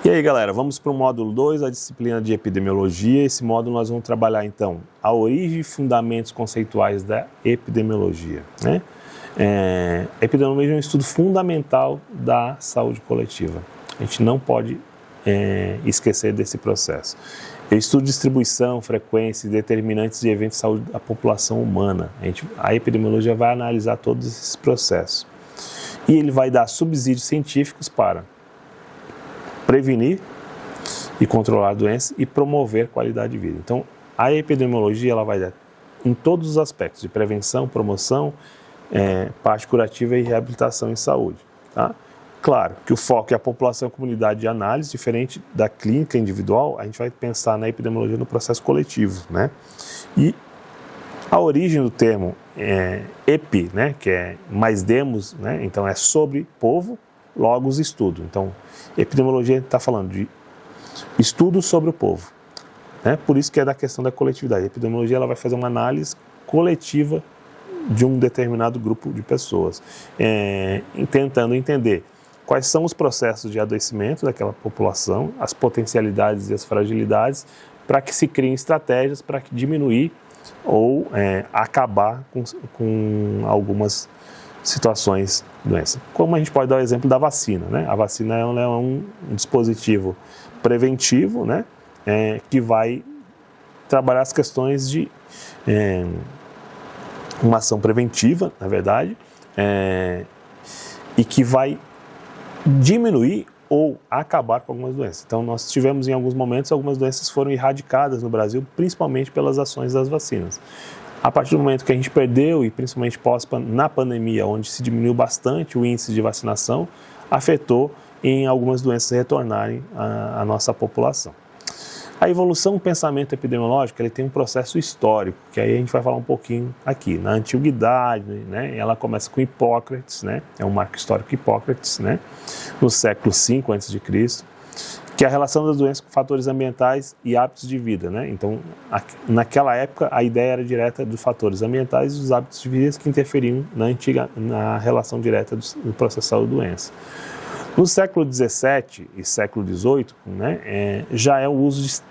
E aí, galera, vamos para o módulo 2, a disciplina de epidemiologia. Esse módulo nós vamos trabalhar, então, a origem e fundamentos conceituais da epidemiologia, né? A epidemiologia é um estudo fundamental da saúde coletiva. A gente não pode esquecer desse processo. Eu estudo distribuição, frequência e determinantes de eventos de saúde da população humana. A epidemiologia vai analisar todos esses processos. E ele vai dar subsídios científicos para prevenir e controlar doenças e promover qualidade de vida. Então, a epidemiologia ela vai dar em todos os aspectos de prevenção, promoção, parte curativa e reabilitação em saúde. Tá? Claro que o foco é a população e a comunidade de análise, diferente da clínica individual, a gente vai pensar na epidemiologia no processo coletivo, né? E a origem do termo epi, né, que é mais demos, né, então é sobre povo, logos estudo. Então, epidemiologia está falando de estudo sobre o povo, né? Por isso que é da questão da coletividade. A epidemiologia ela vai fazer uma análise coletiva de um determinado grupo de pessoas, tentando entender quais são os processos de adoecimento daquela população, as potencialidades e as fragilidades, para que se criem estratégias para diminuir ou acabar com algumas situações de doença. Como a gente pode dar o exemplo da vacina, né? A vacina é um dispositivo preventivo, né? Que vai trabalhar as questões de uma ação preventiva, na verdade, e que vai diminuir ou acabar com algumas doenças. Então, nós tivemos em alguns momentos, algumas doenças foram erradicadas no Brasil, principalmente pelas ações das vacinas. A partir do momento que a gente perdeu, e principalmente na pandemia, onde se diminuiu bastante o índice de vacinação, afetou em algumas doenças retornarem à nossa população. A evolução do pensamento epidemiológico ele tem um processo histórico, que aí a gente vai falar um pouquinho aqui. Na antiguidade, né, ela começa com Hipócrates, né, é um marco histórico Hipócrates, né, no século V a.C., que é a relação das doenças com fatores ambientais e hábitos de vida, né? Então, naquela época, a ideia era direta dos fatores ambientais e dos hábitos de vida que interferiam na relação direta do processo de saúde e doença. No século XVII e século XVIII, né, já é o uso de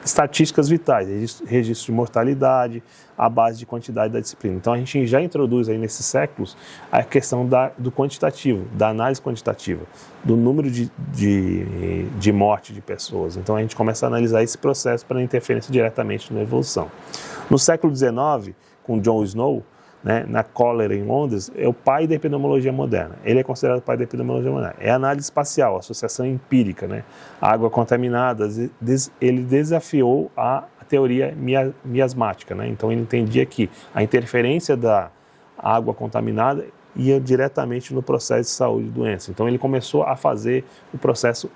estatísticas vitais, registro de mortalidade, a base de quantidade da disciplina. Então, a gente já introduz aí nesses séculos a questão do quantitativo, da análise quantitativa, do número de morte de pessoas. Então, a gente começa a analisar esse processo para interferência diretamente na evolução. No século XIX, com John Snow, né, na cólera em Londres, é o pai da epidemiologia moderna. Ele é considerado o pai da epidemiologia moderna. É a análise espacial, associação empírica, né? Água contaminada, ele desafiou a teoria miasmática, né? Então ele entendia que a interferência da água contaminada ia diretamente no processo de saúde e doença. Então ele começou a fazer o processo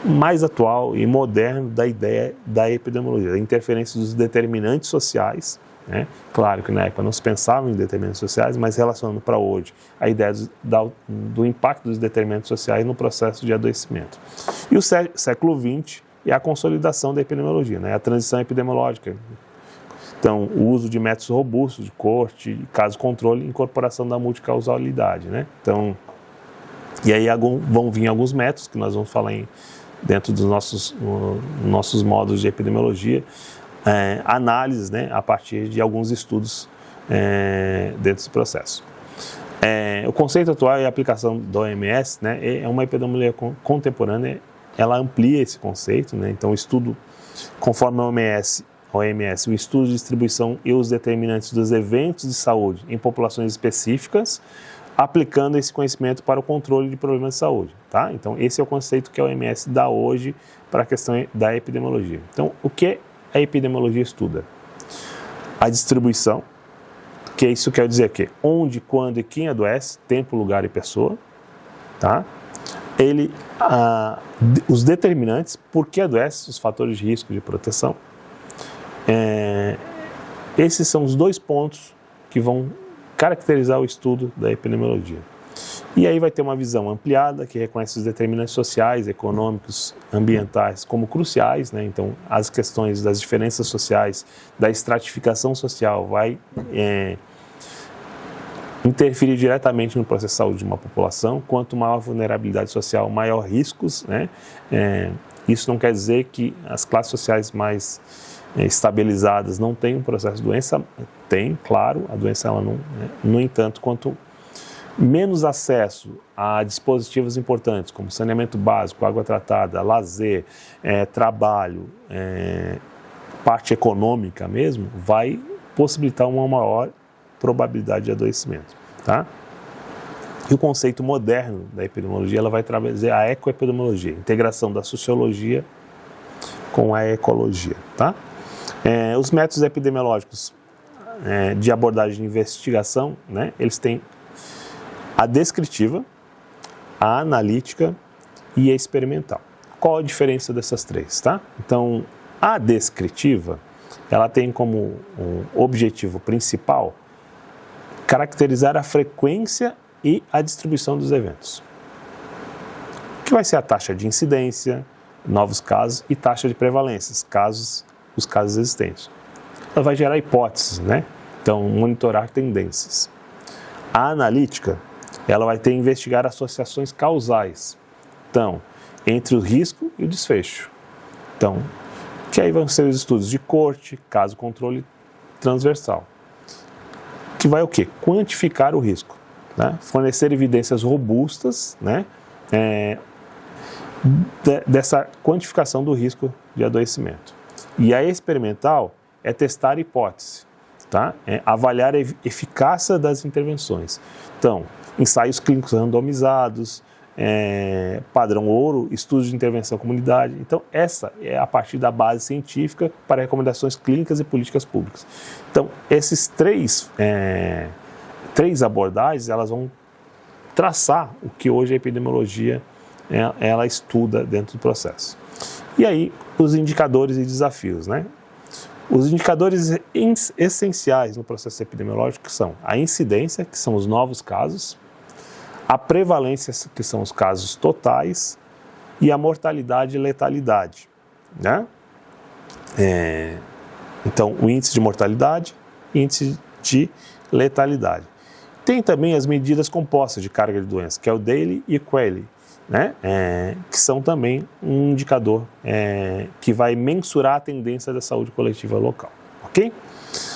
mais atual e moderno da ideia da epidemiologia, a interferência dos determinantes sociais, né? Claro que na época não se pensava em determinantes sociais, mas relacionando para hoje a ideia do impacto dos determinantes sociais no processo de adoecimento. E o século XX é a consolidação da epidemiologia, né? A transição epidemiológica. Então, o uso de métodos robustos, de corte, caso controle, incorporação da multicausalidade, né? Então, e aí vão vir alguns métodos que nós vamos falar dentro dos nossos módulos de epidemiologia, análises, né, a partir de alguns estudos dentro desse processo. O conceito atual e a aplicação da OMS, né, é uma epidemiologia contemporânea, ela amplia esse conceito, né, então o estudo, conforme a OMS, o estudo de distribuição e os determinantes dos eventos de saúde em populações específicas, aplicando esse conhecimento para o controle de problemas de saúde, tá? Então esse é o conceito que a OMS dá hoje para a questão da epidemiologia. Então, o que a epidemiologia estuda? A distribuição, que isso quer dizer que onde, quando e quem adoece, tempo, lugar e pessoa, tá? Os determinantes, por que adoece, os fatores de risco de proteção. Esses são os dois pontos que vão caracterizar o estudo da epidemiologia. E aí vai ter uma visão ampliada que reconhece os determinantes sociais, econômicos, ambientais como cruciais, né? Então, as questões das diferenças sociais, da estratificação social vai interferir diretamente no processo de saúde de uma população. Quanto maior a vulnerabilidade social, maior riscos, né? Isso não quer dizer que as classes sociais mais estabilizadas não têm um processo de doença. Tem, claro, a doença ela não. No entanto, quanto menos acesso a dispositivos importantes, como saneamento básico, água tratada, lazer, trabalho, parte econômica mesmo, vai possibilitar uma maior probabilidade de adoecimento, tá? E o conceito moderno da epidemiologia, ela vai trazer a ecoepidemiologia, integração da sociologia com a ecologia, tá? Os métodos epidemiológicos de abordagem de investigação, né, eles têm a descritiva, a analítica e a experimental. Qual a diferença dessas três, tá? Então, a descritiva, ela tem como um objetivo principal caracterizar a frequência e a distribuição dos eventos, que vai ser a taxa de incidência, novos casos e taxa de prevalência, os casos existentes. Ela vai gerar hipóteses, né? Então, monitorar tendências. A analítica, ela vai ter que investigar associações causais, então, entre o risco e o desfecho. Então, que aí vão ser os estudos de corte, caso controle transversal, que vai o quê? Quantificar o risco, né? Fornecer evidências robustas, né? Dessa quantificação do risco de adoecimento. E a experimental é testar hipótese, tá? Avaliar a eficácia das intervenções. Então, ensaios clínicos randomizados, padrão ouro, estudos de intervenção comunidade. Então, essa é a partir da base científica para recomendações clínicas e políticas públicas. Então, esses três abordagens, elas vão traçar o que hoje a epidemiologia ela estuda dentro do processo. E aí, os indicadores e desafios, né? Os indicadores essenciais no processo epidemiológico são a incidência, que são os novos casos, a prevalência, que são os casos totais, e a mortalidade e letalidade, né? Então, o índice de mortalidade e índice de letalidade. Tem também as medidas compostas de carga de doença, que é o Daily e o Quayle, né? Que são também um indicador que vai mensurar a tendência da saúde coletiva local, ok?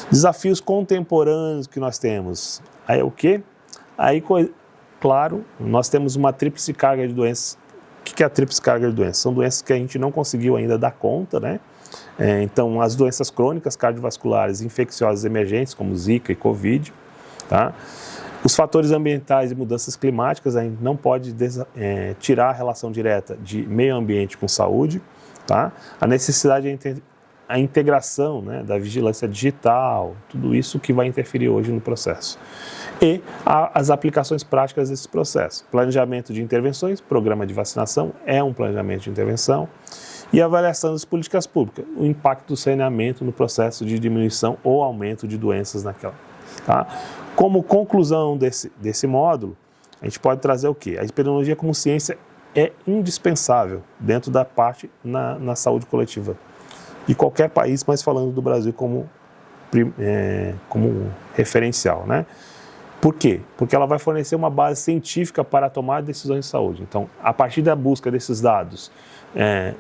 Desafios contemporâneos que nós temos, aí é o quê? Aí, claro, nós temos uma tríplice carga de doenças. O que é a tríplice carga de doenças? São doenças que a gente não conseguiu ainda dar conta, né? Então, as doenças crônicas, cardiovasculares, infecciosas emergentes, como Zika e Covid, tá? Os fatores ambientais e mudanças climáticas, a gente não pode tirar a relação direta de meio ambiente com saúde, tá? A necessidade de a integração, né, da vigilância digital, tudo isso que vai interferir hoje no processo. E as aplicações práticas desse processo. Planejamento de intervenções, programa de vacinação é um planejamento de intervenção, e avaliação das políticas públicas, o impacto do saneamento no processo de diminuição ou aumento de doenças naquela. Tá? Como conclusão desse módulo, a gente pode trazer o quê? A epidemiologia como ciência é indispensável dentro da parte na saúde coletiva de qualquer país, mas falando do Brasil como referencial, né? Por quê? Porque ela vai fornecer uma base científica para tomar decisões de saúde. Então, a partir da busca desses dados,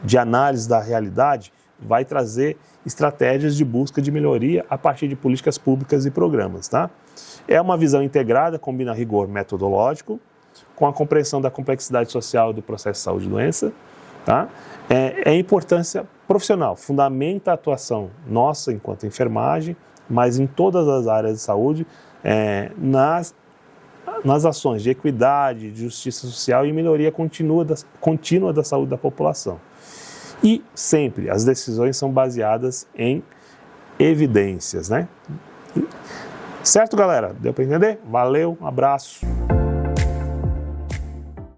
de análise da realidade, vai trazer estratégias de busca de melhoria a partir de políticas públicas e programas, tá? É uma visão integrada, combina rigor metodológico com a compreensão da complexidade social do processo de saúde e doença, tá? Importância profissional, fundamenta a atuação nossa enquanto enfermagem, mas em todas as áreas de saúde, nas ações de equidade, de justiça social e melhoria contínua da saúde da população. E sempre as decisões são baseadas em evidências, né? Certo, galera? Deu para entender? Valeu, um abraço.